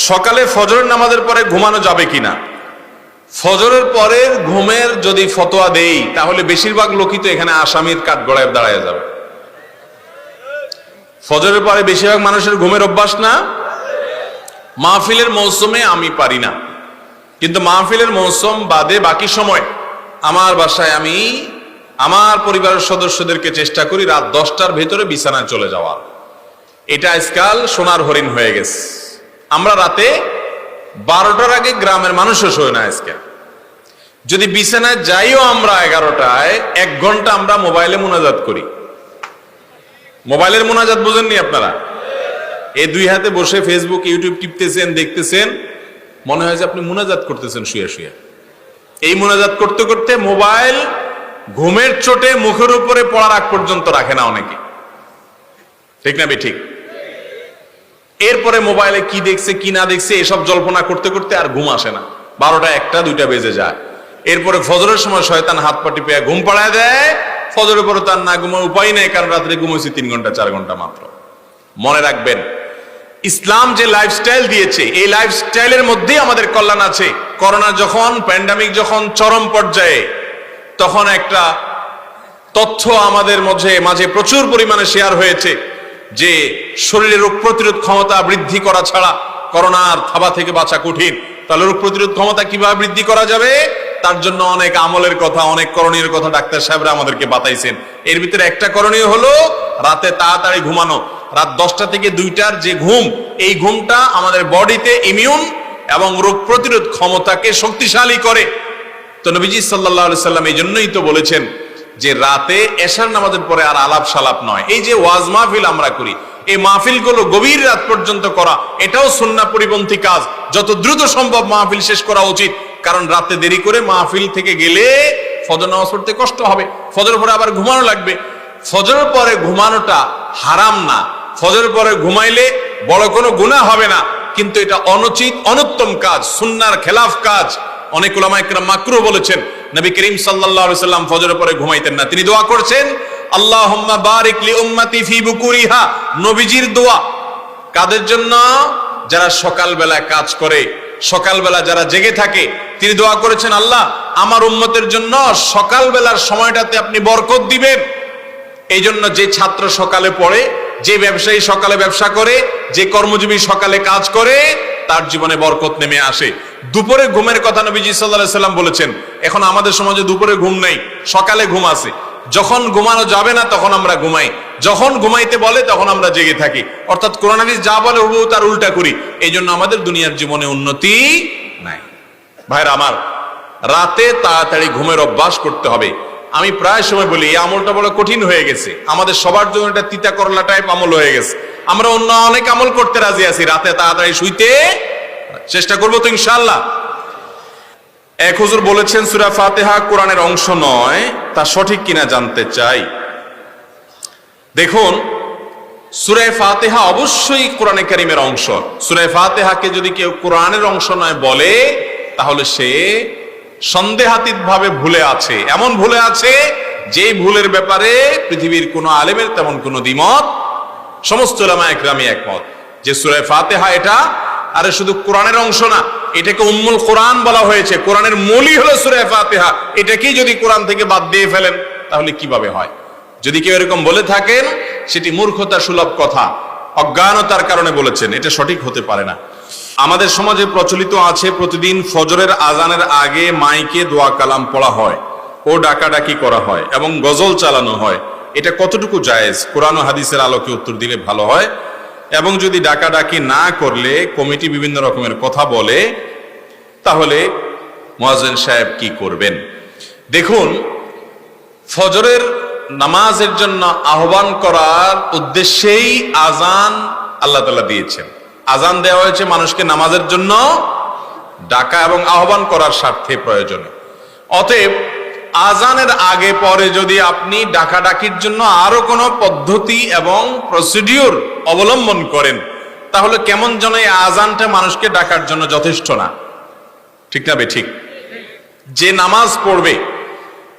সকালে ফজরের নামাজের পরে ঘুমানো যাবে কিনা? ফজরের পরের ঘুমের যদি ফতোয়া দেই তাহলে বেশিরভাগ লোকই তো এখানে আসামির কাঠগড়ায় দাঁড়ায় যাবে। ফজরের পরে বেশিরভাগ মানুষের ঘুমের অভ্যাস না। মাহফিলের মৌসুমে আমি পারি না, কিন্তু মাহফিলের মৌসুম বাদে বাকি সময় আমার বাসায় আমি আমার পরিবারের সদস্যদেরকে চেষ্টা করি রাত 10টার ভেতরে বিছানায় চলে যাওয়া। এটা আজকাল সোনার হরিণ হয়ে গেছে। আমরা রাতে 12টার আগে গ্রামের মানুষও শোয় না। আজকে যদি বিছানায় যাইও আমরা 11টায়, 1 ঘন্টা আমরা মোবাইলে মুনাজাত করি। মোবাইলের মুনাজাত বুঝেননি আপনারা? এই দুই হাতে বসে ফেসবুক ইউটিউব টিপতেছেন, দেখতেছেন, মনে হয় যে আপনি মুনাজাত করতেছেন শুয়ে শুয়ে। এই মুনাজাত করতে করতে মোবাইল ঘুমের চোটে মুখের উপরে পড়ার আগ পর্যন্ত রাখে না অনেকে, ঠিক না ঠিক? এরপরে মোবাইলে কি দেখছে কি না দেখছে এসব জল্পনা করতে করতে আর ঘুম আসে না। 12টা 1টা 2টা বেজে যায়। এরপরে ফজরের সময় শয়তান হাত পা টিপে ঘুম পাড়ায় দেয়। ফজরের পরে তার না ঘুমার উপায় নেই, কারণ রাত্রে ঘুমাইছি 3 ঘন্টা 4 ঘন্টা মাত্র। মনে রাখবেন, ইসলাম যে লাইফস্টাইল দিয়েছে এই লাইফস্টাইলের মধ্যেই আমাদের কল্যাণ আছে। করোনা যখন, প্যান্ডামিক যখন চরম পর্যায়ে, তখন একটা তথ্য আমাদের মাঝে প্রচুর পরিমাণে শেয়ার হয়েছে যে শরীরের রোগ প্রতিরোধ ক্ষমতা বৃদ্ধি করা ছাড়া করোনার থাবা থেকে বাঁচা কঠিন। তাহলে রোগ প্রতিরোধ ক্ষমতা কিভাবে বৃদ্ধি করা যাবে, তার জন্য অনেক আমলের কথা, অনেক করণীয় কথা ডাক্তার সাহেবরা আমাদেরকে বাতাইছেন। এর ভিতরে একটা করণীয় হলো রাতে তাড়াতাড়ি ঘুমানো। রাত 10টা থেকে 2টার যে ঘুম, এই ঘুমটা আমাদের বডিতে ইমিউন এবং রোগ প্রতিরোধ ক্ষমতাকে শক্তিশালী করে। তো নবীজি সাল্লাল্লাহু আলাইহি সাল্লাম এই জন্যই তো বলেছেন যে রাতে এশার নামাজের পরে আর আলাপ সালাপ নয়। এই যে ওয়াজ মাহফিল আমরা করি, এই মাহফিলগুলো গভীর রাত পর্যন্ত করা, এটাও সুন্নাহ পরিপন্থী কাজ। যত দ্রুত সম্ভব মাহফিল শেষ করা উচিত, কারণ রাতে দেরি করে মাহফিল থেকে গেলে ফজর নামাজ পড়তে কষ্ট হবে, ফজরের পরে আবার ঘুমানো লাগবে। ফজরের পরে ঘুমানোটা হারাম না, ফজরের পরে ঘুমাইলে বড় কোনো গুনাহ হবে না, কিন্তু এটা অনুচিত অনুত্তম কাজ, সুন্নাহর খেলাফ কাজ। অনেক উলামা ইকরাম মাকরুহ বলেছেন। নবী করিম সাল্লাল্লাহু আলাইহি সাল্লাম ফজরের পরে ঘুমাইতেন না। তিনি দোয়া করছেন, আল্লাহুম্মা বারিক লি উম্মতি ফি বুকুরিহা। নবীজির দোয়া কাদের জন্য? যারা সকালবেলা কাজ করে, সকালবেলা যারা জেগে থাকে। তিনি দোয়া করেছেন, আল্লাহ আমার উম্মতের জন্য সকালবেলার সময়টাতে আপনি বরকত দিবেন। এই জন্য যে ছাত্র সকালে পড়ে, যে ব্যবসায়ী সকালে ব্যবসা করে, যে কর্মজীবী সকালে কাজ করে, তার জীবনে বরকত নেমে আসে। দুপুরে ঘুমের কথা নবীজি সাল্লাল্লাহু আলাইহি সাল্লাম বলেছেন। এখন আমাদের সমাজে দুপুরে ঘুম নেই, সকালে ঘুম আছে। যখন ঘুমানো যাবে না তখন আমরা ঘুমাই, যখন ঘুমাইতে বলে তখন আমরা জেগে থাকি। অর্থাৎ কোরআন হাদিস যা বলে হুবহু তার উল্টা করি। এই জন্য আমাদের দুনিয়ার জীবনে উন্নতি নাই। ভাইরা আমার, রাতে তাড়াতাড়ি ঘুমের অভ্যাস করতে হবে। আমি প্রায় সময় বলি এই আমলটা বড় কঠিন হয়ে গেছে, আমাদের সবার জন্য এটা তিতা করলা টাইপ আমল হয়ে গেছে। আমরা অন্য অনেক আমল করতে রাজি আছি, রাতে তাড়াতাড়ি শুইতে চেষ্টা করবো তো ইনশাআল্লাহ। এক হুজুর বলেছেন সূরা ফাতিহা কোরআনের অংশ নয়, তা সঠিক কিনা জানতে চাই। দেখুন, সূরা ফাতিহা অবশ্যই কোরআনে কারীমের অংশ। সূরা ফাতিহাকে যদি কেউ কোরআনের অংশ নয় বলে, তাহলে সে সন্দেহাতীত ভাবে ভুলে আছে। এমন ভুলে আছে যে ভুলের ব্যাপারে পৃথিবীর কোন আলেমের তেমন কোন দ্বিমত, সমস্ত উলামা ইকরামই একমত যে সূরা ফাতিহা এটা আরে শুধু কোরআনের অংশ না, এটাকে উম্মুল কোরআন বলা হয়েছে। কোরআনের মূলই হলো সূরা ফাতিহা। এটাকেই যদি কোরআন থেকে বাদ দিয়ে ফেলেন তাহলে কিভাবে হয়? যদি কেউ এরকম বলে থাকেন, সেটি মূর্খতা সুলভ কথা, অজ্ঞানতার কারণে বলেছেন, এটা সঠিক হতে পারে না। আমাদের সমাজে প্রচলিত আছে প্রতিদিন ফজরের আজানের আগে মাইকে দোয়া কালাম পড়া হয় ও ডাকাডাকি করা হয় এবং গজল চালানো হয়। এটা কতটুকু জায়েজ? কোরআন ও হাদিসের আলোকে উত্তর দিলে ভালো হয়। এবং যদি ডাকাডাকি না করলে কমিটি বিভিন্ন রকমের কথা বলে, তাহলে মুয়াজ্জিন সাহেব কি করবেন? দেখুন, ফজরের নামাজের জন্য আহ্বান করার উদ্দেশ্যেই আজান আল্লাহ তাআলা দিয়েছেন। আজান দেওয়া হয়েছে মানুষকে নামাজের জন্য ডাকা এবং আহ্বান করার স্বার্থে, প্রয়োজনে। অতএব আজানের আগে পরে যদি আপনি ডাকাডাকির জন্য আরো কোনো পদ্ধতি এবং প্রসিডিউর অবলম্বন করেন, তাহলে কেমন যেন এই আজানটা মানুষকে ডাকার জন্য যথেষ্ট না, ঠিক না ঠিক? যে নামাজ পড়বে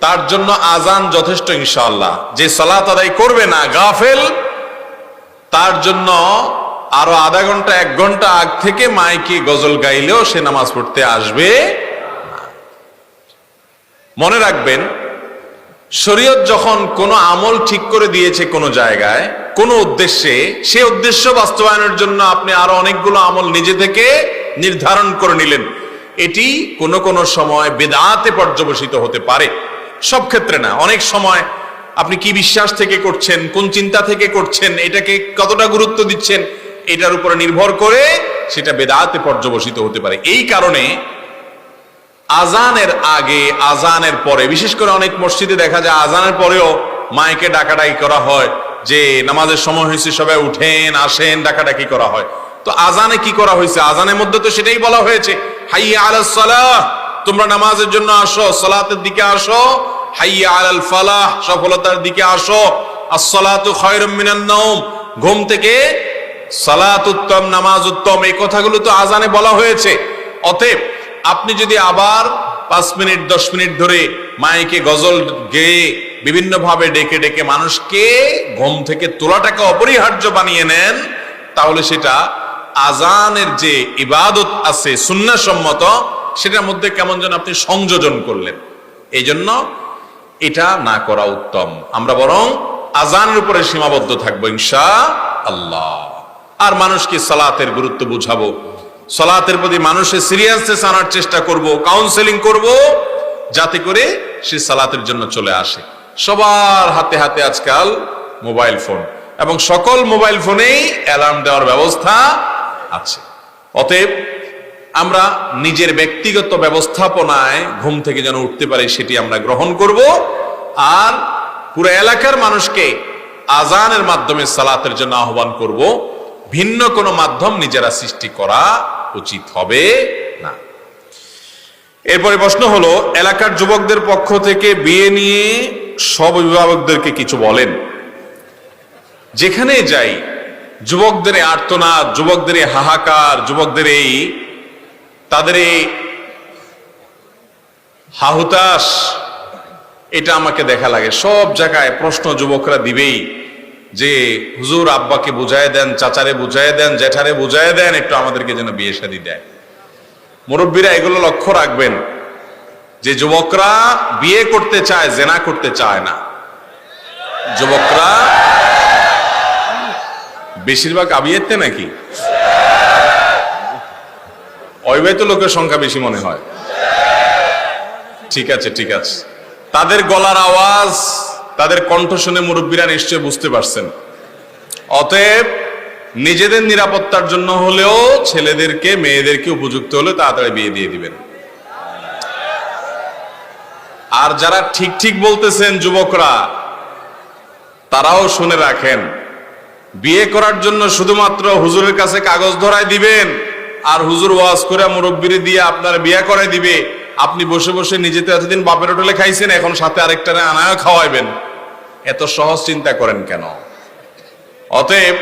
তার জন্য আজান যথেষ্ট ইনশাআল্লাহ। যে সালাত আদায় করবে না, গাফেল, তার জন্য আরো আধা ঘন্টা 1 ঘন্টা আগ থেকে মাইকে গজল গাইলেও সে নামাজ পড়তে আসবে না। মনে রাখবেন, শরীয়ত যখন কোনো আমল ঠিক করে দিয়েছে কোনো জায়গায় কোনো উদ্দেশ্যে, সে উদ্দেশ্য বাস্তবায়নের জন্য আপনি আরো অনেকগুলো আমল নিজে থেকে নির্ধারণ করে নিলেন, এটি কোনো কোনো সময় বিদআতে পর্যবসিত হতে পারে। সব ক্ষেত্রে না, অনেক সময় আপনি কি বিশ্বাস থেকে করছেন, কোন চিন্তা থেকে করছেন, এটাকে কতটা গুরুত্ব দিচ্ছেন, এটার উপরে নির্ভর করে সেটা বিদআতে পর্যবসিত হতে পারে। এই কারণে আজানের আগে আজানের পরে, বিশেষ করে অনেক মসজিদে দেখা যায় আজানের পরেও মাইকে ডাকাডাকি করা হয় যে নামাজের সময় হয়েছে, সবাই উঠেন আসেন, ডাকাডাকি করা হয়। তো আজানে কি করা হয়েছে? আজানের মধ্যে তো সেটাই বলা হয়েছে, হাইয়া আলাস সালাহ, তোমরা নামাজের জন্য আসো, সালাতের দিকে আসো। হাইয়া আলাল ফালাহ, সফলতার দিকে আসো। আস-সালাতু খায়রুম মিনান নাওম, ঘুম থেকে সালাত উত্তম, নামাজ উত্তম, এই কথাগুলো তো আজানে বলা হয়েছে। অতএব আপনি যদি আবার 5 মিনিট 10 মিনিট ধরে মাইকে গজল গেয়ে বিভিন্ন ভাবে ডেকে ডেকে মানুষকে ঘুম থেকে তোলাটাকে অপরিহার্য বানিয়ে নেন, তাহলে সেটা আজানের যে ইবাদত আছে সুন্নাহসম্মত, সেটার মধ্যে কেমন যেন আপনি সংযোজন করলেন। এই জন্য এটা না করা উত্তম। আমরা বরং আজানের উপরে সীমাবদ্ধ থাকবো ইনশাআল্লাহ। আর মানুষকে সালাতের গুরুত্ব বুঝাবো, সালাতের প্রতি মানুষের সিরিয়াসনেস আনার চেষ্টা করব, কাউন্সেলিং করব, যাতে করে সে সালাতের জন্য চলে আসে। সবার হাতে হাতে আজকাল মোবাইল ফোন, এবং সকল মোবাইল ফোনেই অ্যালার্ম দেওয়ার ব্যবস্থা আছে। অতএব আমরা নিজের ব্যক্তিগত ব্যবস্থাপনায় ঘুম থেকে যেন উঠতে পারি, সেটি আমরা গ্রহণ করব। আর পুরো এলাকার মানুষকে আজানের মাধ্যমে সালাতের জন্য আহ্বান করব। ভিন্ন কোনো মাধ্যম নিজেরা সৃষ্টি করা উচিত হবে না। এরপরে প্রশ্ন হলো, এলাকার যুবকদের পক্ষ থেকে বিয়ে নিয়ে সব অভিভাবকদেরকে কিছু বলেন। যেখানে যাই যুবকদের আর্তনাদ, যুবকদের হাহাকার, যুবকদের তাদের হাহুতাশ, এটা আমাকে দেখা লাগে। সব জায়গায় প্রশ্ন যুবকরা দিবেই যে হুজুর আব্বাকে বুঝায় দেন, চাচারে বুঝায় দেন, জেঠারে বুঝায় দেন, একটু আমাদেরকে যেন বিয়ে শাদী দেয়। মুরব্বীরা এগুলো লক্ষ্য রাখবেন যে যুবকরা বিয়ে করতে চায়, জেনা করতে চায় না। যুবকরা বেশিরভাগ আবিয়েতে নাকি অবিবাহিত লোকের সংখ্যা বেশি মনে হয়। ঠিক আছে, ঠিক আছে, তাদের গলার আওয়াজ, তাদের কণ্ঠ শুনে মুরব্বীরা নিশ্চয় বুঝতে পারছেন। অতএব নিজেদের নিরাপত্তার জন্য হলেও ছেলেদেরকে, মেয়েদেরকে উপযুক্ত হলে তাড়াতাড়ি বিয়ে দিয়ে দিবেন। আর যারা ঠিক ঠিক বলতেছেন যুবকরা, তারাও শুনে রাখেন, বিয়ে করার জন্য শুধুমাত্র হুজুরের কাছে কাগজ ধরায় দিবেন আর হুজুর ওয়াজ করে মুরব্বিরে দিয়ে আপনার বিয়ে করে দিবে। আপনি বসে বসে নিজে তো এতদিন বাপের হোটেলে খাইছেন, এখন সাথে আরেকটা আনায়ও খাওয়াইবেন। এত সহজ চিন্তা করেন কেন? অতএব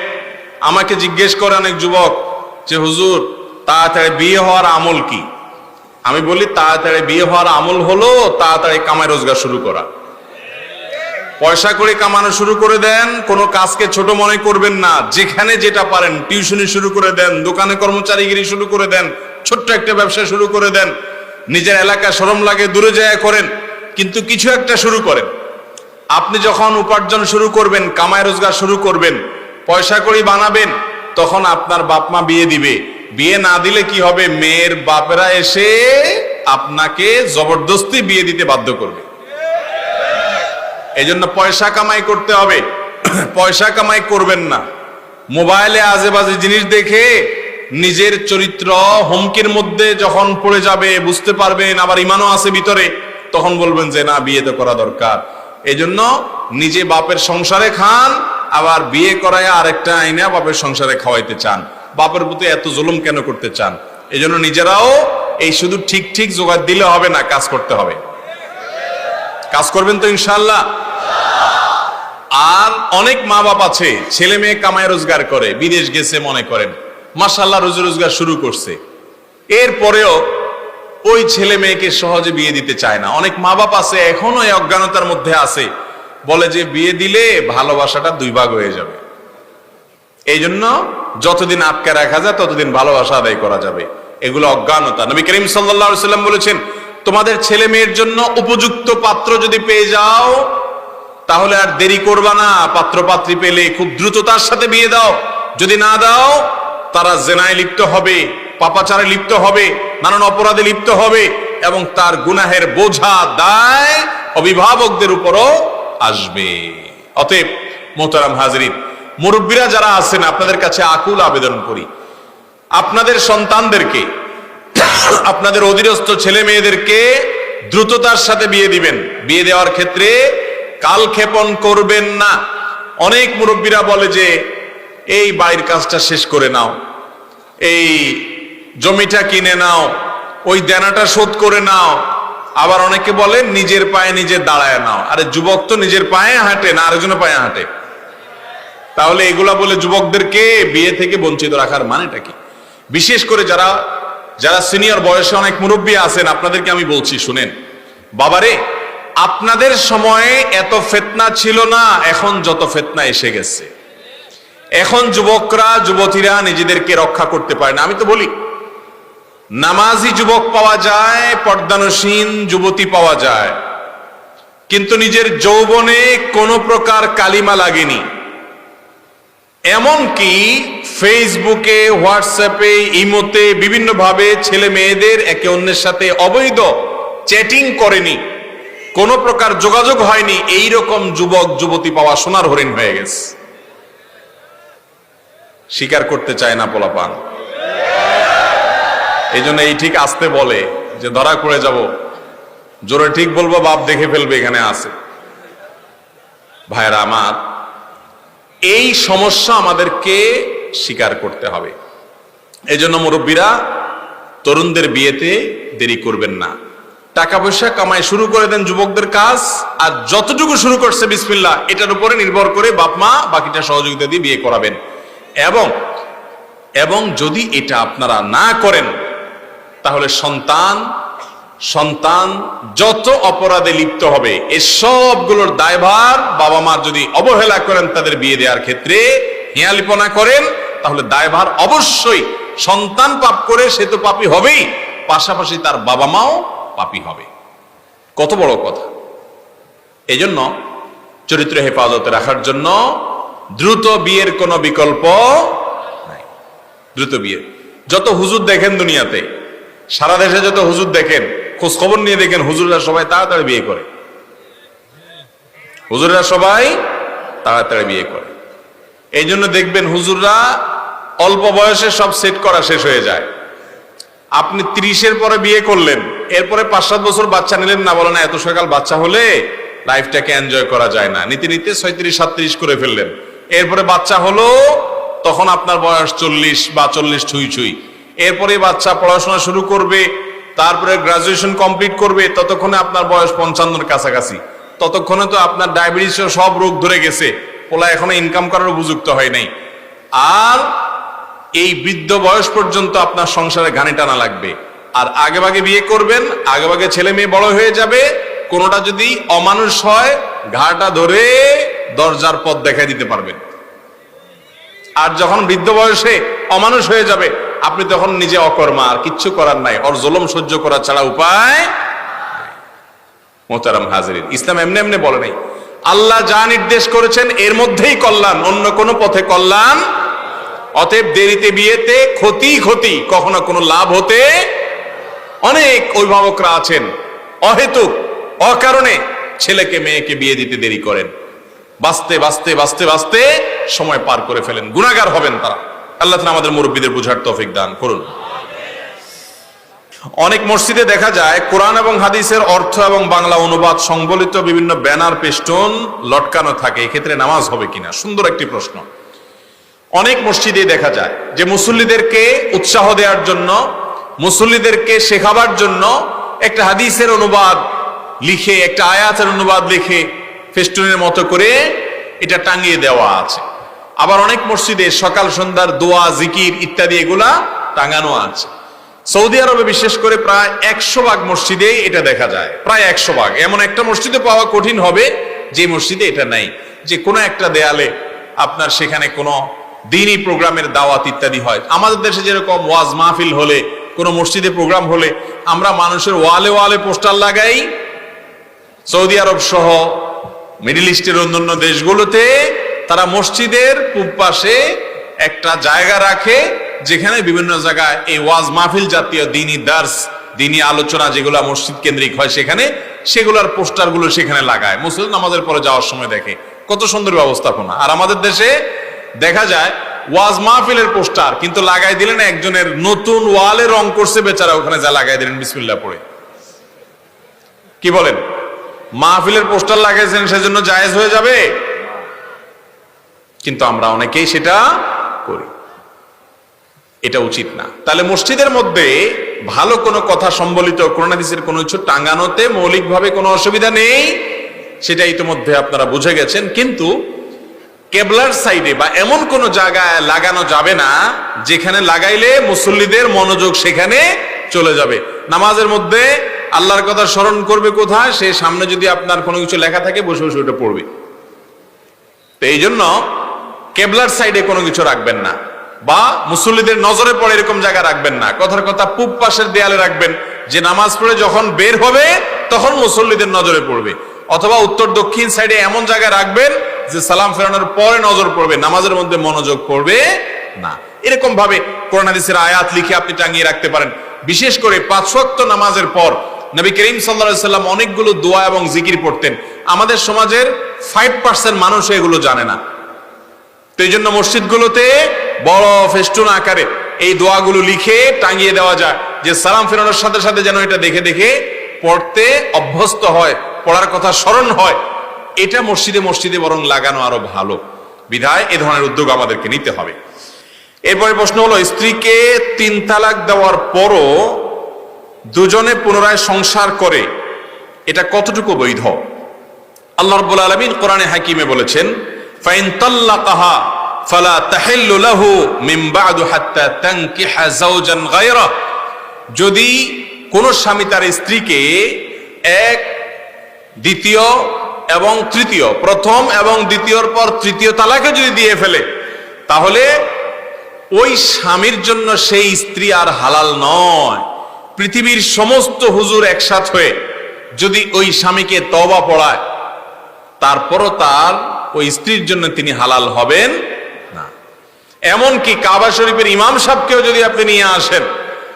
আমাকে জিজ্ঞেস করে অনেক যুবক যে হুজুর তাড়াতাড়ি বিয়ে হওয়ার আমল কি? আমি বলি তাড়াতাড়ি বিয়ে হওয়ার আমল হলো তাড়াতাড়ি কামাই রোজগার শুরু করা। পয়সা করে কামানো শুরু করে দেন, কোনো কাজকে ছোট মনে করবেন না। যেখানে যেটা পারেন টিউশনি শুরু করে দেন, দোকানে কর্মচারীগিরি শুরু করে দেন, ছোট্ট একটা ব্যবসা শুরু করে দেন। নিজের এলাকা শরম লাগে দূরে যায় করেন, কিন্তু কিছু একটা শুরু করেন। আপনি যখন উপার্জন শুরু করবেন, কামাই রোজগার শুরু করবেন, পয়সা করি বানাবেন, তখন আপনার বাপ মা বিয়ে দিবে। বিয়ে না দিলে কি হবে? মেয়ের বাপেরা এসে আপনাকে জবরদস্তি বিয়ে দিতে বাধ্য করবে। এই জন্য পয়সা কামাই করতে হবে। পয়সা কামাই করবেন না, মোবাইলে আজে বাজে জিনিস দেখে নিজের চরিত্র হুমকির মধ্যে যখন পড়ে যাবে বুঝতে পারবেন, আবার ইমানও আছে ভিতরে, তখন বলবেন যে না, বিয়ে তো করা দরকার। এই জন্য নিজে বাপের সংসারে খান, আবার বিয়ে করায় আরেকটা আইনা বাপের সংসারে খাওয়াইতে চান। বাপের প্রতি এত জুলুম কেন করতে চান? এই জন্য নিজেরাও এই শুধু ঠিক ঠিক জোগাড় দিলে হবে না, কাজ করতে হবে। কাজ করবেন তো ইনশাআল্লাহ। আর অনেক মা বাপ আছে ছেলে মেয়ে কামাই রোজগার করে, বিদেশ গেছে মনে করেন, মাশাআল্লাহ রোজি রোজগার শুরু করছে, এরপরেও ওই ছেলে মেয়েকে সহজে বিয়ে দিতে চায় না। অনেক মা বাপ আছে এখনো এই অজ্ঞানতার মধ্যে আছে, বলে যে বিয়ে দিলে ভালোবাসাটা 2 ভাগ হয়ে যাবে। এই জন্য যতদিন আটকে রাখা যায় ততদিন ভালোবাসা আদায় করা যাবে। এগুলো অজ্ঞানতা। নবী করিম সাল্লাল্লাহু আলাইহি সাল্লাম বলেছেন, তোমাদের ছেলে মেয়ের জন্য উপযুক্ত পাত্র যদি পেয়ে যাও তাহলে আর দেরি করবা না, পাত্র পাত্রী পেলে খুব দ্রুততার সাথে বিয়ে দাও। যদি না দাও তারা জেনায় লিপ্ত হবে, পাপাচারে লিপ্ত হবে, নানান অপরাধে লিপ্ত হবে এবং তার গুনাহের বোঝা দায় অভিভাবকদের উপরও আসবে। অতএব মোহতারাম হাজরিন, মুরব্বীরা যারা আছেন আপনাদের কাছে আকুল আবেদন করি, আপনাদের সন্তানদেরকে, আপনাদের অধীনস্থ ছেলে মেয়েদেরকে দ্রুততার সাথে বিয়ে দিবেন। বিয়ে দেওয়ার ক্ষেত্রে কালক্ষেপণ করবেন না। অনেক মুরব্বীরা বলে যে এই বাড়ির কাজটা শেষ করে নাও, এই জমিটা কিনে নাও, ওই দেনাটা শোধ করে নাও। আবার অনেকে বলে নিজের পায়ে নিজে দাঁড়ায় নাও। আরে যুবক তো নিজের পায়ে হাঁটে না, আরেকজনের পায়ে হাঁটে। তাহলে এগুলা বলে যুবকদেরকে বিয়ে থেকে বঞ্চিত রাখার মানেটা কি? বিশেষ করে যারা যারা সিনিয়র বয়সে অনেক মুরব্বী আছেন, আপনাদেরকে আমি বলছি, শুনেন বাবারে, আপনাদের সময়ে এত ফিতনা ছিল না, এখন যত ফিতনা এসে গেছে। এখন যুবকরা যুবতীরা নিজেদেরকে রক্ষা করতে পারে না। আমি তো বলি, নামাজি যুবক পাওয়া যায়, পর্দানসীন যুবতী পাওয়া যায়, কিন্তু নিজের যৌবনে কোনো প্রকার কালিমা লাগেনি। এমনকি ফেসবুকে, হোয়াটসঅ্যাপে, ইমোতে বিভিন্ন ভাবে ছেলে মেয়েদের একে অন্যের সাথে অবৈধ চ্যাটিং করেনি, কোনো প্রকার যোগাযোগ হয়নি। এইরকম যুবক যুবতী পাওয়া সোনার হরিণ হয়ে গেছে। স্বীকার করতে চায় না পোলাপান। এই জন্য এই ঠিক আসতে বলে যে ধরা পড়ে যাব, জোরে ঠিক বলবো বাপ দেখে ফেলবে এখানে আছে। ভাইরা আমার, এই সমস্যা আমাদেরকে স্বীকার করতে হবে। এই জন্য মুরব্বীরা তরুণদের বিয়েতে দেরি করবেন না। টাকা পয়সা কামাই শুরু করে দেন যুবকদের কাজ, আর যতটুকু শুরু করছে বিসমিল্লাহ, এটার উপরে নির্ভর করে বাপ মা বাকিটা সহযোগিতা দিয়ে বিয়ে করাবেন। এবং যদি এটা আপনারা না করেন তাহলে সন্তান যত অপরাধে লিপ্ত হবে, এই সবগুলোর দায়ভার বাবা মা যদি অবহেলা করেন, তাদের বিয়ে দেওয়ার ক্ষেত্রে হেয়ালিপনা করেন, তাহলে দায়ভার অবশ্যই সন্তান পাপ করে সে তো পাপী হবেই, পাশাপাশি তার বাবা মাও পাপী হবে। কত বড় কথা! এই জন্য চরিত্র হেফাজতে রাখার জন্য দ্রুত বিয়ের কোনো বিকল্প নাই। দ্রুত বিয়ে, যত হুজুর দেখেন দুনিয়াতে, সারা দেশে যত হুজুর দেখেন, খোঁজ খবর নিয়ে দেখেন, হুজুররা সবাই তাড়াতাড়ি বিয়ে করে। হুজুররা সবাই তাড়াতাড়ি বিয়ে করে। এই জন্য দেখবেন হুজুররা অল্প বয়সে সব সেট করা শেষ হয়ে যায়। আপনি 30-এর পরে বিয়ে করলেন, এরপরে 5-7 বছর বাচ্চা নিলেন না, বলেন এত সকাল বাচ্চা হলে লাইফটাকে এনজয় করা যায় না, নিতে নিতে 36-37 করে ফেললেন। এরপরে বাচ্চা হলো, তখন আপনার বয়স 40 বা 40 ছুঁই ছুঁই। এরপরে বাচ্চা পড়াশোনা শুরু করবে, তারপরে গ্রাজুয়েশন কমপ্লিট করবে, ততক্ষণে আপনার বয়স 55-এর কাছাকাছি। ততক্ষণে তো আপনার ডায়াবেটিস সব রোগ ধরে গেছে, পোলা এখনো ইনকাম করার উপযুক্ত হয় নাই। আর এই বৃদ্ধ বয়স পর্যন্ত আপনার সংসারে ঘানি টানা লাগবে। আর আগে ভাগে বিয়ে করবেন, আগে ভাগে ছেলে মেয়ে বড় হয়ে যাবে, কোনোটা যদি অমানুষ হয় ঘাটা ধরে দরজার পথ দেখাই দিতে পারবেন। আর যখন বৃদ্ধ বয়সে অমানুষ হয়ে যাবে, আপনি তখন নিজে অকর্মা, আর কিচ্ছু করার নাই, ওর জুলুম সহ্য করা ছাড়া উপায়। মোহতারাম হাজিরিন, ইসলাম এমনি এমনি বলে নাই। আল্লাহ যা নির্দেশ করেছেন এর মধ্যেই কল্যাণ, অন্য কোনো পথে কল্যাণ। অতএব দেরিতে বিয়েতে ক্ষতি, কখনো কোনো লাভ হতে। অনেক অভিভাবকরা আছেন অহেতুক অকারণে ছেলেকে মেয়েকে বিয়ে দিতে দেরি করেন, বাঁচতে সময় পার করে ফেলেন, গুনাহগার হবেন তারা। আল্লাহ তাআলা আমাদের মুরব্বীদের বুঝার তৌফিক দান করুন। অনেক মসজিদে দেখা যায় কোরআন এবং হাদিসের অর্থ এবং বাংলা অনুবাদ সংবলিত বিভিন্ন ব্যানার পেস্টন লটকানো থাকে। এক্ষেত্রে নামাজ হবে কিনা? সুন্দর একটি প্রশ্ন। অনেক মসজিদে দেখা যায় যে মুসল্লিদেরকে উৎসাহ দেওয়ার জন্য, মুসল্লিদেরকে শেখাবার জন্য একটা হাদিসের অনুবাদ লিখে, একটা আয়াতের অনুবাদ লিখে ফেস্টুনের মতো করে এটা টাঙিয়ে দেওয়া আছে। আবার অনেক মসজিদে সকাল সন্ধ্যার দোয়া, জিকির ইত্যাদি এগুলা টাঙানো আছে। সৌদি আরবে বিশেষ করে প্রায় 100% মসজিদে এটা দেখা যায়, প্রায় 100%। এমন একটা মসজিদে পাওয়া কঠিন হবে যে মসজিদে এটা নাই, যে কোনো একটা দেয়ালে আপনার সেখানে কোনো দ্বীনি প্রোগ্রামের দাওয়াত ইত্যাদি হয়। আমাদের দেশে যেরকম ওয়াজ মাহফিল হলে, কোনো মসজিদে প্রোগ্রাম হলে আমরা মানুষের ওয়ালে ওয়ালে পোস্টার লাগাই, সৌদি আরব সহ মিডল ইস্টের অন্যান্য দেশগুলোতে তারা মসজিদের পূব পাশে একটা জায়গা রাখে যেখানে বিভিন্ন জায়গায় এই ওয়াজ মাহফিল জাতীয় দ্বীনি দার্স, দ্বীনি আলোচনা যেগুলো মসজিদ কেন্দ্রিক হয় সেগুলোর পোস্টারগুলো সেখানে লাগায়। মুসলিম নামাজের পরে যাওয়ার সময় দেখে কত সুন্দর ব্যবস্থাপনা। আর আমাদের দেশে দেখা যায় ওয়াজ মাহফিলের পোস্টার কিন্তু লাগাই দিলেন একজনের নতুন ওয়ালে রং করছে বেচারা, ওখানে যা লাগাই দিলেন বিসমিল্লাহ পড়ে। কি বলেন, মাহফিলের পোস্টার লাগাইছেন সেজন্য জায়েজ হয়ে যাবে? কিন্তু আমরা অনেকেই সেটা করি, এটা উচিত না। তাহলে মসজিদের মধ্যে ভালো কোনো কথা সম্বলিত কোরআন হাদিসের কোনো কিছু টাঙানোতে মৌলিকভাবে কোনো অসুবিধা নেই, সেটা ইতিমধ্যে আপনারা বুঝে গেছেন। কিন্তু কেবলার সাইডে বা এমন কোন জায়গায় লাগানো যাবে না যেখানে লাগাইলে মুসল্লিদের মনোযোগ সেখানে চলে যাবে। নামাজের মধ্যে আল্লাহর কথা স্মরণ করবে কোথায়? সে সামনে যদি আপনার কোনো কিছু লেখা থাকে বসে বসে ওটা পড়বে। তো এই জন্য কেবলার সাইডে কোনো কিছু রাখবেন না, বা মুসল্লিদের নজরে পড়ে এরকম জায়গা রাখবেন না। কথার কথা পূব পাশের দেয়ালে রাখবেন, যে নামাজ পড়ে যখন বের হবে তখন মুসল্লিদের নজরে পড়বে। অথবা উত্তর দক্ষিণ সাইডে এমন জায়গায় রাখবেন যে সালাম ফেরানোর পরে নজর পড়বে, নামাজের মধ্যে মনোযোগ পড়বে না। এরকম ভাবে কোরআন হাদিসের আয়াত লিখে আপনি টাঙিয়ে রাখতে পারেন। বিশেষ করে 5 ওয়াক্ত নামাজের পর নবী করিম সাল্লাল্লাহু আলাইহি সাল্লাম অনেকগুলো দোয়া এবং জিকির পড়তেন। আমাদের সমাজের 5% মানুষ এগুলো জানে না। তো এই জন্য মসজিদগুলোতে বড় ফেস্টুন আকারে এই দোয়াগুলো লিখে টাঙিয়ে দেওয়া যায়, যে সালাম ফেরানোর সাথে সাথে যেন এটা দেখে দেখে পড়তে অভ্যস্ত হয়, পড়ার কথা স্মরণ হয়। এটা মসজিদে মসজিদে বরং লাগানো আরো ভালো। বিধায় এ ধরনের উদ্যোগ আমাদেরকে নিতে হবে। এরপরে প্রশ্ন হলো, স্ত্রীকে 3 তালাক দেওয়ার পরও দুজনে পুনরায় সংসার করে এটা কতটুকু বৈধ? আল্লাহ রাব্বুল আলামিন কোরআনে হাকিমে বলেছেন, ফাইন তাল্লাকাহা ফালা তাহিল্লু লাহু মিন বা'দু হাত্তা তানকিহা যাওজান গায়রা। যদি কোন স্বামী তার স্ত্রীকে এক, দ্বিতীয় এবং তৃতীয়, প্রথম এবং দ্বিতীয়র পর তৃতীয় তালাকে যদি দিয়ে ফেলে, তাহলে ওই স্বামীর জন্য সেই স্ত্রী আর হালাল নয়। পৃথিবীর সমস্ত হুজুর একসাথ হয়ে যদি ওই স্বামীকে তওবা পড়ায়, তারপরও তার ওই স্ত্রীর জন্য তিনি হালাল হবেন না। এমনকি কাবা শরীফের ইমাম সাহেবকেও যদি আপনি নিয়ে আসেন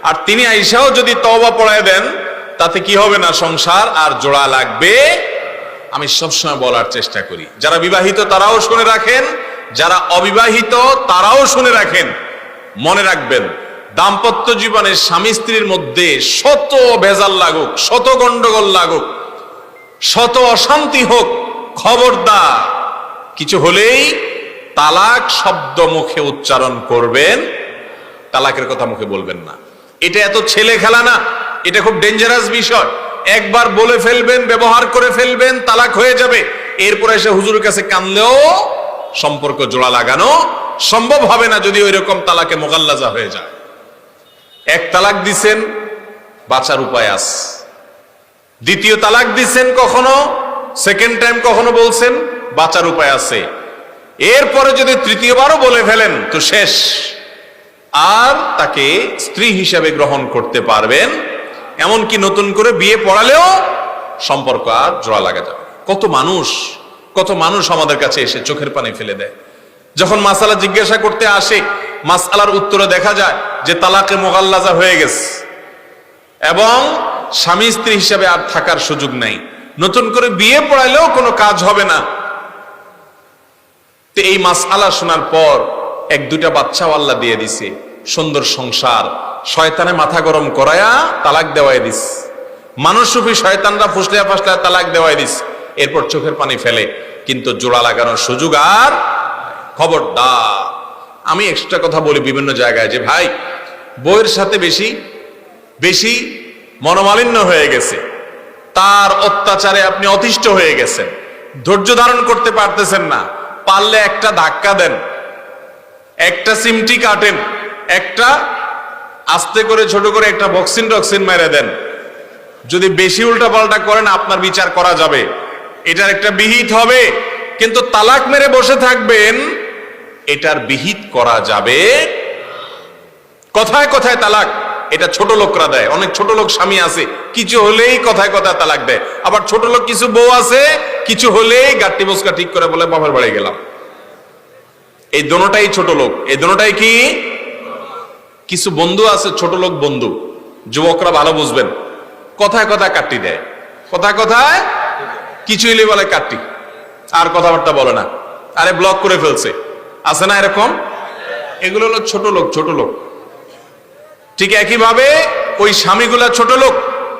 আর তিনি আইসাও যদি তওবা পড়ায় দেন, তাতে কি হবে না? সংসার আর জোড়া লাগবে। আমি সবসময় বলার চেষ্টা করি, যারা বিবাহিত তারাও শুনে রাখেন, যারা অবিবাহিত তারাও শুনে রাখেন। মনে রাখবেন, দাম্পত্য জীবনে স্বামী স্ত্রীর মধ্যে শত ভেজাল লাগুক, শত গন্ডগোল লাগুক, শত অশান্তি হোক, খবরদার কিছু হলেই তালাক শব্দ মুখে উচ্চারণ করবেন, তালাকের কথা মুখে বলবেন না। এটা এত ছেলে খেলা না, এটা খুব ডেঞ্জারাস বিষয়। একবার বলে ফেলবেন, ব্যবহার করে ফেলবেন, তালাক হয়ে যাবে। এরপরে এসে হুজুরের কাছে কানলেও সম্পর্ক জোড়া লাগানো সম্ভব হবে না যদি ওই রকম তালাকে মোগাল্লাজা হয়ে যায়। এক তালাক দিছেন, বাঁচার উপায় আছে। দ্বিতীয় তালাক দিছেন কখনো, সেকেন্ড টাইম কখনো বলছেন, বাঁচার উপায় আছে। এরপরে যদি তৃতীয়বারও বলে ফেলেন তো শেষ। আর তাকে স্ত্রী হিসাবে গ্রহণ করতে পারবেন, এমনকি নতুন করে বিয়ে পড়ালেও সম্পর্ক আর জোড়া লাগা যাবে। কত মানুষ আমাদের কাছে এসে চোখের পানি ফেলে দেয়। যখন মাসালা জিজ্ঞাসা করতে আসে, মাসালার উত্তরে দেখা যায় যে তালাকে মোগাল্লাজা হয়ে গেছে এবং স্বামী স্ত্রী হিসাবে আর থাকার সুযোগ নাই, নতুন করে বিয়ে পড়াইলেও কোনো কাজ হবে না। তো এই মাসালা শোনার পর 1-2টা বাচ্চাও আল্লাহ দিয়ে দিছে, সুন্দর সংসার, শয়তানে মাথা গরম করায়া তালাক দেওয়াই দিস, মানুষরূপী শয়তানরা ফুসলিয়া ফাসলিয়া তালাক দেওয়াই দিস। এরপর চোখের পানি ফেলে, কিন্তু জোড়া লাগানোর সুযোগ আর। খবরদার, আমি এক্সট্রা কথা বলি বিভিন্ন জায়গায় যে ভাই, বউয়ের সাথে বেশি বেশি মনোমালিন্য হয়ে গেছে, তার অত্যাচারে আপনি অতিষ্ঠ হয়ে গেছেন, ধৈর্য ধারণ করতে পারতেছেন না, পারলে একটা ধাক্কা দেন, একটা সিমটি কাটেন, একটা আস্তে করে ছোট করে একটা বক্সিন টক্সিন মেরে দেন। যদি বেশি উল্টা পাল্টা করেন আপনার বিচার করা যাবে, এটার একটা বিহিত হবে। কিন্তু তালাক মেরে বসে থাকবেন, এটার বিহিত করা যাবে। কথায় কথায় তালাক এটা ছোট লোকরা দেয়, অনেক ছোট লোক স্বামী আছে, কিছু হলেই কথায় কথায় তালাক দেয়। আবার ছোট লোক কিছু বউ আছে, কিছু হলেই গাট্টি বসকা ঠিক করে বলে বাবার বাড়ি গেলাম। এই দোনোটাই ছোট লোক, এই দোনোটাই কি? কিছু বন্ধু আছে ছোট লোক বন্ধু, যুবকরা ভালো বুঝবেন, কথায় কথায় কাট্টি দেয়, কথায় কথায় কিছু হলে বলে কাট্টি, আর কথাবার্তা বলে না, আরে ব্লক করে ফেলছে, আছে না এরকম? এগুলো হলো ছোট লোক, ছোট লোক। ঠিক একইভাবে ওই স্বামীগুলা ছোট লোক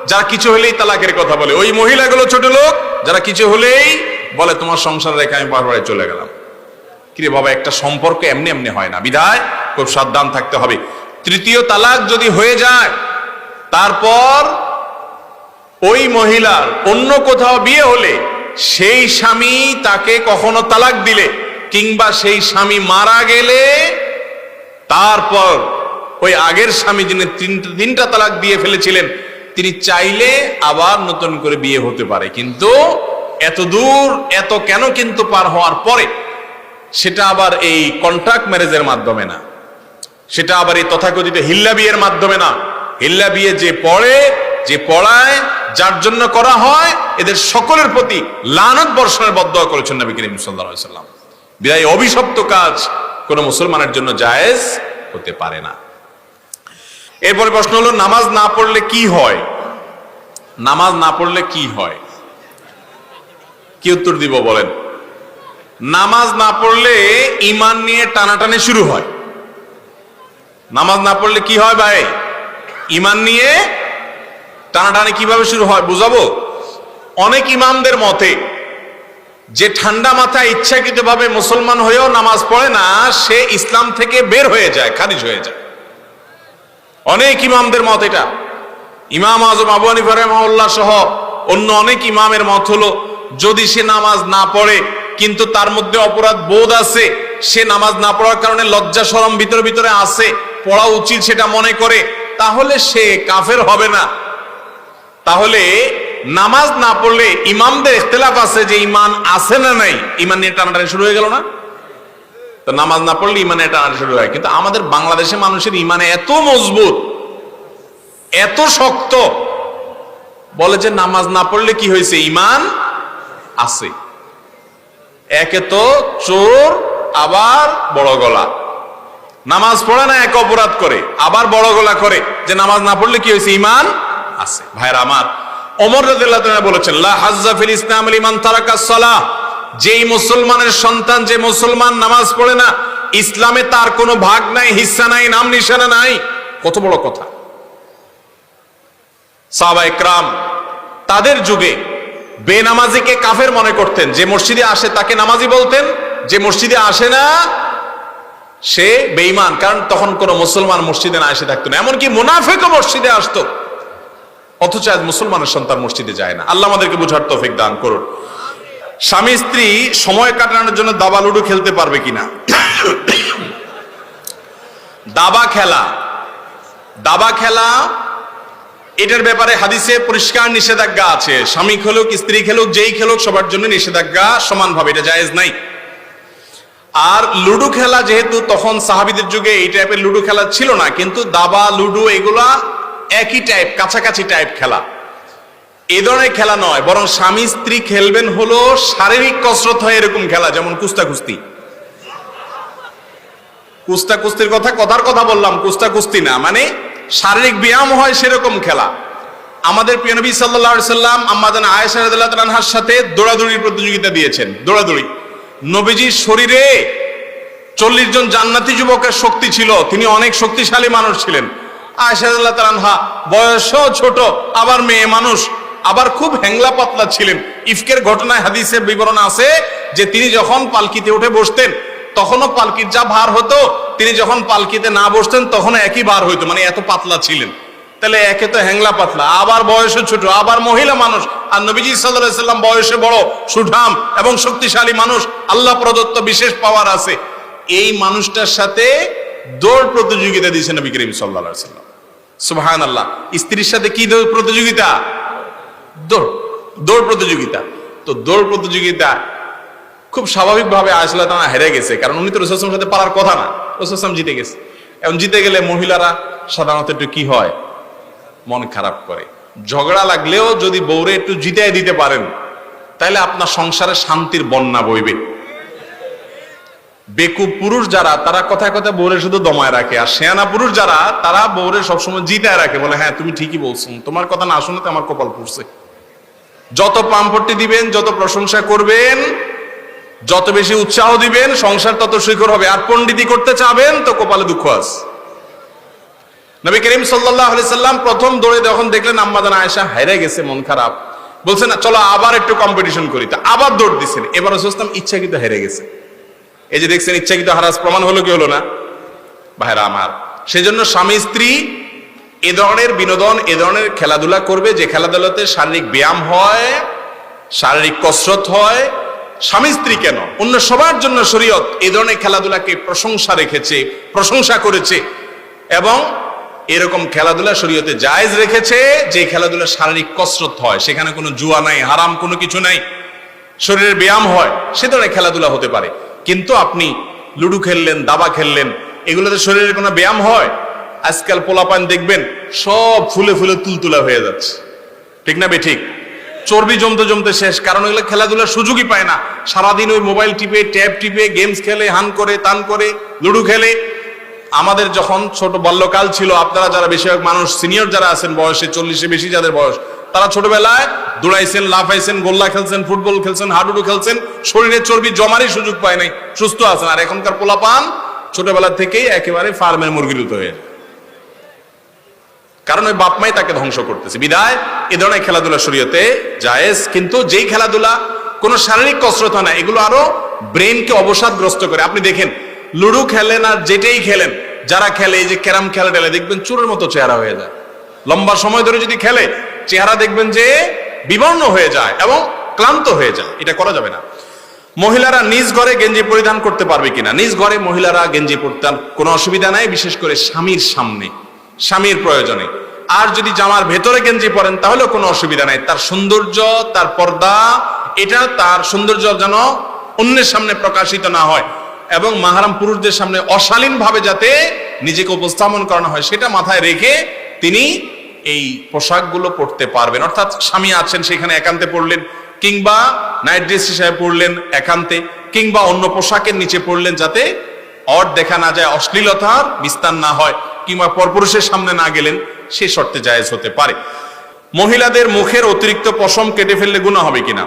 যারা কিছু হলেই তালাকের কথা বলে, ওই মহিলাগুলো ছোট লোক যারা কিছু হলেই বলে তোমার সংসার রেখে আমি বাবার বাড়ি চলে গেলাম। কিরে বাবা, একটা সম্পর্ক এমনি এমনি হয় না, বিধায় খুব সাবধান থাকতে হবে। তৃতীয় তালাক যদি হয়ে যায়, তারপর ওই মহিলার অন্য কোথাও বিয়ে হলে সেই স্বামী তাকে কখনো তালাক দিলে কিংবা সেই স্বামী মারা গেলে তারপর ওই আগের স্বামী যিনি তিনটা তালাক দিয়ে ফেলেছিলেন তিনি চাইলে আবার নতুন করে বিয়ে হতে পারে। কিন্তু এত দূর এত কেন কিন্তু পার হওয়ার পরে সেটা আবার এই কন্ট্রাক্ট ম্যারেজের মাধ্যমে না, সেটা আবার এই তথাকথিত হিল্লা বিয়ের মাধ্যমে না। হিল্লা বিয়ে যে পড়ে, যে পড়ায়, যার জন্য করা হয়, এদের সকলের প্রতি লানত বর্ষণের বদদোয়া করেছেন নবী করিম সাল্লাল্লাহু আলাইহি ওয়াসাল্লাম। বিদায় অভিশপ্ত কাজ কোন মুসলমানের জন্য জায়েজ হতে পারে না। এরপরে প্রশ্ন হলো, নামাজ না পড়লে কি হয়? নামাজ না পড়লে কি হয়? কি উত্তর দিব বলেন? নামাজ না পড়লে ঈমান নিয়ে টানাটানি শুরু হয়। নামাজ না পড়লে কি হয় ভাই? ঈমান নিয়ে টানাটানি কিভাবে শুরু হয় বুঝাবো। অনেক ইমামদের মতে যে ঠান্ডা মাথায় ইচ্ছাকৃতভাবে মুসলমান হয়েও নামাজ পড়ে না, সে ইসলাম থেকে বের হয়ে যায়, খারিজ হয়ে যায়। অনেক ইমামদের মত এটা। ইমাম আজম আবু হানিফা রাহিমাহুল্লাহ সহ অন্য অনেক ইমামের মত হলো, যদি সে নামাজ না পড়ে কিন্তু তার মধ্যে অপরাধ বোধ আছে, সে নামাজ না পড়ার কারণে লজ্জা শরম ভিতরে ভিতরে আছে, পড়া উচিত সেটা মনে করে, তাহলে সে কাফের হবে না। তাহলে নামাজ না পড়লে ইমামদের ইখতিলাফ আছে যে ঈমান আছে না নাই, ঈমান নিয়ে টানাটানি শুরু হয়ে গেল না? তো নামাজ না পড়লে ঈমানে টানাটানি শুরু হয়। কিন্তু আমাদের বাংলাদেশের মানুষের ঈমানে এত মজবুত, এত শক্ত, বলে যে নামাজ না পড়লে কি হয়েছে, ঈমান আছে। একে তো চোর, আবার বড় গলা, নামাজ পড়ে না এক অপরাধ করে, আবার বড় গলা করে যে নামাজ না পড়লে কি হয়েছে, ঈমান আছে। ভাইরা আমার, ওমর রাদিয়াল্লাহু তাআলা বলেছেন, লা হাজ্জা ফিল ইসলাম লিমান তারাকা সালাহ, যেই মুসলমানের সন্তান, যে মুসলমান নামাজ পড়ে না, ইসলামে তার কোনো ভাগ নাই, হিস্সা নাই, নাম নিশানা নাই। কত বড় কথা। সাহাবা ইকরাম তাদের যুগে বেনামাজিকে কাফের মনে করতেন, যে মসজিদে আসে তাকে নামাজি বলতেন, যে মসজিদে আসে না সে বেঈমান, কারণ তখন কোন মুসলমান মসজিদে না এসে থাকতো না। এমনকি মুনাফিকও মসজিদে আসতো, অথচ আজ মুসলমানের সন্তান মসজিদে যায় না। আল্লাহ আমাদেরকে বুঝার তৌফিক দান করুন। স্বামী স্ত্রী সময় কাটানোর জন্য দাবা লুডো খেলতে পারবে কিনা? দাবা খেলা এটার ব্যাপারে হাদিসে পরিষ্কার নিষেধাজ্ঞা আছে। স্বামী খেলুক, স্ত্রী খেলুক, যেই খেলুক, সবার জন্য নিষেধাজ্ঞা সমানভাবে, এটা জায়েজ নাই। আর লুডো খেলা, যেহেতু তখন সাহাবীদের যুগে এই টাইপের লুডো খেলা ছিল না, কিন্তু দাবা লুডো এগুলা একই টাইপ, কাছাকাছি টাইপ খেলা। এ ধরনের খেলা নয়, বরং স্বামী স্ত্রী খেলবেন হলো শারীরিক কসরত হয় এরকম খেলা, যেমন কুস্তি। কুস্তির কথার কথা বললাম, কুস্তি না, মানে শারীরিক ব্যায়াম হয় সেরকম খেলা। আমাদের প্রিয় নবী সাল্লাল্লাহু আলাইহি সাল্লাম আম্মাজান আয়েশা রাদিয়াল্লাহু আনহার সাথে দৌড়াদৌড়ির প্রতিযোগিতা দিয়েছেন। দৌড়াদৌড়ি, নবীজির শরীরে 40 জন জান্নাতি যুবকের শক্তি ছিল, তিনি অনেক শক্তিশালী মানুষ ছিলেন। আয়েশা রাদিয়াল্লাহু আনহা বয়সও ছোট, আবার মেয়ে মানুষ, আবার খুব হ্যাংলা পাতলা ছিলেন। ইফকের ঘটনায় হাদিসের বিবরণ আছে যে তিনি যখন পালকিতে উঠে বসতেন তখনও পালকির যা ভার হতো, তিনি যখন পালকিতে না বসতেন তখন একই ভার হইতো, মানে এত পাতলা ছিলেন। তাহলে একে তো হ্যাংলা পাতলা, আবার বয়সে ছোট, আবার মহিলা মানুষ, আর নবীজি সাল্লাল্লাহু আলাইহি সাল্লাম বয়সে বড়, সুঠাম এবং শক্তিশালী মানুষ, আল্লাহ প্রদত্ত বিশেষ পাওয়ার আছে। এই মানুষটার সাথে দৌড় প্রতিযোগিতা দিয়েছেন নবী করিম সাল্লাল্লাহু আলাইহি সাল্লাম। সুবহানাল্লাহ। স্ত্রীর সাথে কি দৌড় প্রতিযোগিতা? দৌড় প্রতিযোগিতা। তো দৌড় প্রতিযোগিতা খুব স্বাভাবিকভাবে আয়েশা রাদিয়াল্লাহু আনহা হেরে গেছে, কারণ উনি তো রাসূলুল্লাহ সাল্লাল্লাহু আলাইহি ওয়াসাল্লামের সাথে পারার কথা না, রাসূলুল্লাহ সাল্লাল্লাহু আলাইহি ওয়াসাল্লাম জিতে গেছে। এখন জিতে গেলে মহিলারা সাধারণত একটু কি হয়, মন খারাপ করে। ঝগড়া লাগলেও যদি বউরে একটু জিতাই দিতে পারেন তাহলে আপনার সংসারে শান্তির বন্যা বইবে। বেকুব পুরুষ যারা, তারা কথায় কথায় বউরে শুধু দমায় রাখে, আর শেয়ানা পুরুষ যারা, তারা বউরে সবসময় জিতায় রাখে, বলে হ্যাঁ তুমি ঠিকই বলছো, তোমার কথা না শুনে তো আমার কপাল পুড়ছে। যত পাম্পটি দিবেন, যত প্রশংসা করবেন, যত বেশি উৎসাহ দিবেন, সংসার তত শিখর হবে। আর পণ্ডিতি করতে চাবেন তো কপালে দুঃখ আছে। নবী করিম সাল্লাল্লাহু আলাইহি সাল্লাম প্রথম দৌড়ে যখন দেখলেন আম্মা জান আয়েশা হেরে গেছে, মন খারাপ, বলছেন না চলো আবার একটু কম্পিটিশন করি, তা আবার দৌড় দিচ্ছেন। এবার রাসূলুল্লাহ সাল্লাল্লাহু আলাইহি ওয়াসাল্লাম ইচ্ছাকৃত হেরে গেছে। এই যে দেখছেন ইচ্ছাকৃত হারাস প্রমাণ হলো কি হলো না ভাইরা আমার? সেজন্য স্বামী স্ত্রী এ ধরনের বিনোদন, এ ধরনের খেলাধুলা করবে যে খেলাধুলাতে শারীরিক ব্যায়াম হয়, শারীরিক কসরত হয়। স্বামী স্ত্রী কেন, অন্য সবার জন্য শরীয়ত এই ধরনের খেলাধুলাকে প্রশংসা রেখেছে, প্রশংসা করেছে। এবং এরকম খেলাধুলা শরীয়তে জায়েজ রেখেছে যে খেলাধুলা শারীরিক কসরত হয়, সেখানে কোনো জুয়া নাই, হারাম কোনো কিছু নাই, শরীরের ব্যায়াম হয়, সে ধরনের খেলাধুলা হতে পারে। কিন্তু আপনি লুডু খেললেন, দাবা খেললেন, এগুলোতে শরীরের কোনো ব্যায়াম হয়? আজকাল পোলাপান দেখবেন সব ফুলে ফুলে তুলতুলা হয়ে যাচ্ছে, ঠিক না বে ঠিক? চর্বি জমতে জমতে শেষ, কারণ এগুলো খেলাধুলার সুযোগই পায় না। সারাদিন ওই মোবাইল টিপে, ট্যাব টিপে, গেমস খেলে, হান করে, তান করে, লুডু খেলে। আমাদের যখন ছোট বাল্যকাল ছিল, আপনারা যারা বেশিরভাগ মানুষ সিনিয়র যারা আছেন বয়সে, 40-এর বেশি যাদের বয়স, তারা ছোটবেলায় দৌড়াইছেন, লাফাইছেন, গোল্লা খেলছেন, ফুটবল খেলছেন, হাডুডু খেলছেন, শরীরে চর্বি জমারই সুযোগ পায় নাই, সুস্থ আছেন। আর এখনকার পোলাপান ছোটবেলা থেকেই একেবারে ফার্মের মুরগির মতো হয়ে, কারণ ওই বাপমাই তাকে ধ্বংস করতেছে। বিদায় এ ধরনের খেলাধুলা শরীয়তে জায়েজ, কিন্তু যেই খেলাধুলা কোনো শারীরিক কসরত হয় না, এগুলো আরো ব্রেনকে অবসাদগ্রস্ত করে। আপনি দেখেন লুডু খেলেন আর যেটাই খেলেন, যারা খেলে এই যে ক্যারাম খেলা টেলে, দেখবেন চোরের মতো চেহারা হয়ে যায়। লম্বা সময় ধরে যদি খেলে, চেহারা দেখবেন যে বিবর্ণ হয়ে যায় এবং ক্লান্ত হয়ে যায়। এটা করা যাবে না। মহিলারা নিজ ঘরে গেঞ্জি পরিধান করতে পারবে কিনা? নিজ ঘরে মহিলারা গেঞ্জি পরতে কোনো অসুবিধা নাই, বিশেষ করে স্বামীর সামনে, স্বামীর প্রয়োজনে। আর যদি জামার ভেতরে গেঞ্জি পরেন তাহলেও কোনো অসুবিধা নাই। তার সৌন্দর্য, তার পর্দা, এটা তার সৌন্দর্য যেন অন্যের সামনে প্রকাশিত না হয়, এবং মাহরাম পুরুষদের সামনে অশালীন ভাবে যাতে নিজেকে উপস্থাপন করানো হয়, সেটা মাথায় রেখে তিনি এই পোশাকগুলো পরতে পারবেন। অর্থাৎ স্বামী আছেন সেখানে একান্তে পড়লেন, কিংবা নাইট ড্রেস হিসেবে পড়লেন একান্তে, কিংবা অন্য পোশাকের নিচে পড়লেন, যাতে অর দেখা না যায়, অশ্লীলতার বিস্তার না হয়, কিংবা পরপুরুষের সামনে না গেলেন, সে শর্তে জায়েজ হতে পারে। মহিলাদের মুখের অতিরিক্ত পশম কেটে ফেললে গুনাহ হবে কিনা?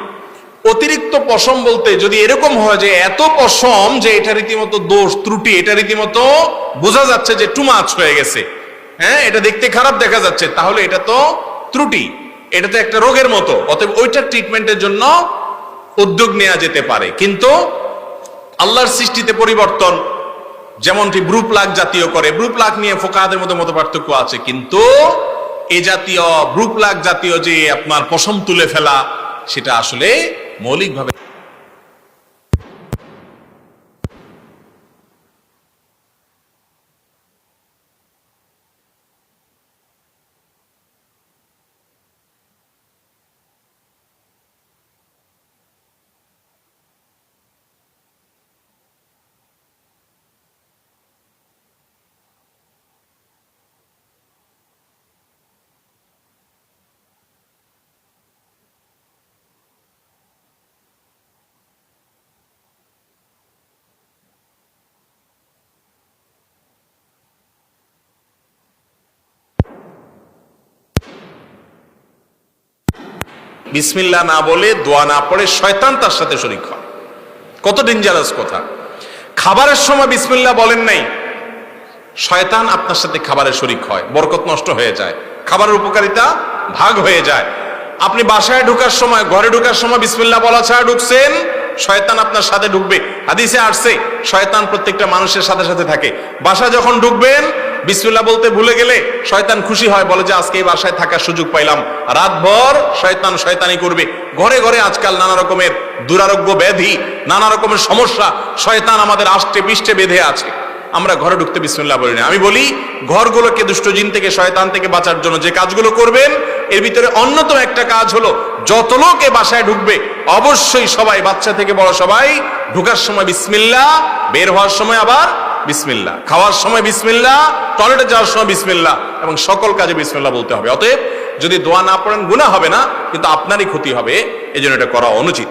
অতিরিক্ত পশম বলতে যদি এরকম হয় যে এত পশম যে এটা রীতিমতো দোষ ত্রুটি, এটা রীতিমতো বোঝা যাচ্ছে যে টু মাচ হয়ে গেছে, হ্যাঁ এটা দেখতে খারাপ দেখা যাচ্ছে, তাহলে এটা তো ত্রুটি, এটা তো একটা রোগের মতো। অতএব ওইটার ট্রিটমেন্টের জন্য উদ্যোগ নেওয়া যেতে পারে। কিন্তু আল্লাহর সৃষ্টিতে পরিবর্তন, যেমনটি ব্রু প্লাগ জাতীয় করে, ব্রু প্লাগ নিয়ে ফোকাহাদের মধ্যে মত পার্থক্য আছে, কিন্তু এই জাতীয় ব্রু প্লাগ জাতীয় যে আপনার পশম তুলে ফেলা, সেটা আসলে মৌলিকভাবে বিসমিল্লাহ না বলে, দোয়া না পড়ে শয়তান তার সাথে শরীক হয়। কত ডেঞ্জারাস কথা! খাবারের সময় বিসমিল্লাহ বলেন নাই, শয়তান আপনার সাথে খাবারের শরীক হয়, বরকত নষ্ট হয়ে যায়, খাবারের উপকারিতা ভাগ হয়ে যায়। আপনি বাসায় ঢোকার সময়, ঘরে ঢোকার সময় বিসমিল্লাহ বলা ছাড়া ঢুকছেন, শয়তান আপনার সাথে ঢুকবে। হাদিসে আসছে শয়তান প্রত্যেকটা মানুষের সাথে সাথে থাকে। বাসা যখন ঢুকবেন, বিসমিল্লাহ বলতে ভুলে গেলে শয়তান খুশি হয়, বলে যে আজকে এই বাসায় থাকার সুযোগ পাইলাম। রাতভর শয়তান শয়তানি করবে। ঘরে ঘরে আজকাল নানা রকমের দুরারোগ্য ব্যাধি, নানা রকমের সমস্যা শয়তান আমাদের আষ্টে পৃষ্ঠে বেঁধে আছে। আমরা ঘরে ঢুকতে বিসমিল্লাহ বলি না। আমি বলি, ঘরগুলোকে দুষ্ট জিন থেকে, শয়তান থেকে বাঁচার জন্য যে কাজগুলো করবেন এর ভিতরে অন্যতম একটা কাজ হলো, যত লোক এ বাসায় ঢুকবে অবশ্যই সবাই, বাচ্চা থেকে বড় সবাই, ঢুকার সময় বিসমিল্লাহ, বের হওয়ার সময় আবার বিসমিল্লাহ, খাওয়ার সময় বিসমিল্লাহ, টয়লেটে যাওয়ার সময় বিসমিল্লাহ, এবং সকল কাজে বিসমিল্লাহ বলতে হবে। অতএব যদি দোয়া না পড়েন গুনাহ হবে না, কিন্তু আপনারই ক্ষতি হবে, এজন্য এটা করা অনুচিত।